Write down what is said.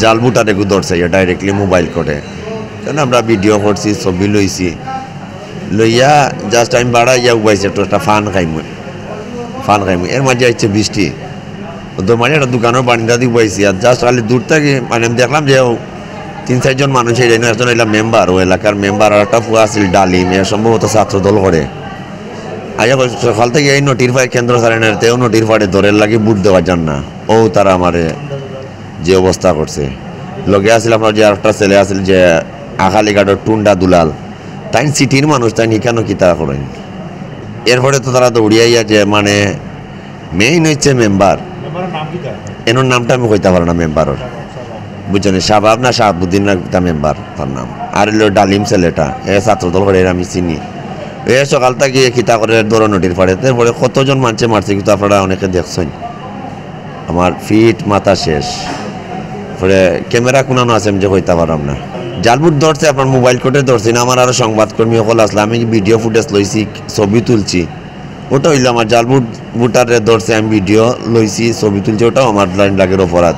জাল বুটারে ধরছে directly mobile করে, কেন আমরা ভিডিও করছি, ছবি লইছি, লইয়া জাস্ট আমি বাড়াইয়া উবাইছি একটু একটা ফান খাইমু এর মাঝে আসছে বৃষ্টি, তো মানে একটা দোকানের বারিন্দা দিয়ে উবাইছি, আর জাস্ট খালি দূর থেকে মানে আমি দেখলাম যে 3-4 মানুষ এই একজন এলাম মেম্বার, ও এলাকার মেম্বার, আর একটা ফুয়া আছিল ডালিম, এ সম্ভবত ছাত্রদল করে। আইয়া সকাল থেকে এই নোটিফাই কেন্দ্র সারেনের তেও নোটিফাইডে ধরে লাগে বুট দেওয়ার যান না, ও তারা আমারে যে অবস্থা করছে। লগে আসছিল আপনার যে আরেকটা ছেলে আছিল যে আখালিঘাটের টুন্ডা দুলাল, তাই সিটির মানুষ, তাই নিকানো কিতা করেন। এরপরে তো তারা দৌড়িয়াইয়া যে মানে মেইন হচ্ছে মেম্বার, এনোর নামটা আমি কইতে পারো না মেম্বারের, বুঝছেন, শাহবাব না শাহাবুদ্দিন না তা মেম্বার তার নাম, আর এলো ডালিম ছেলেটা, এ ছাত্রদল করে আমি চিনি। এ সকাল থেকে খিতা করে দৌড় নটির পাড়ে, তারপরে কতজন মানুষে মারছে কিন্তু আপনারা অনেকে দেখছেন, আমার ফিট মাথা শেষ। পরে ক্যামেরা কোনানো আছে আমি যে কইতে পারলাম না। জালবুট ধরছে আপনার মোবাইল কোর্টে ধরছি না, আমার আরও সংবাদকর্মী সকল আসলে, আমি ভিডিও ফুটেজ লইছি, ছবি তুলছি, ওটা হইলো আমার জালবুট বুটারে ধরছে, আমি ভিডিও লইছি, ছবি তুলছি, ওটাও আমার লাইন লাগের অপরাধ।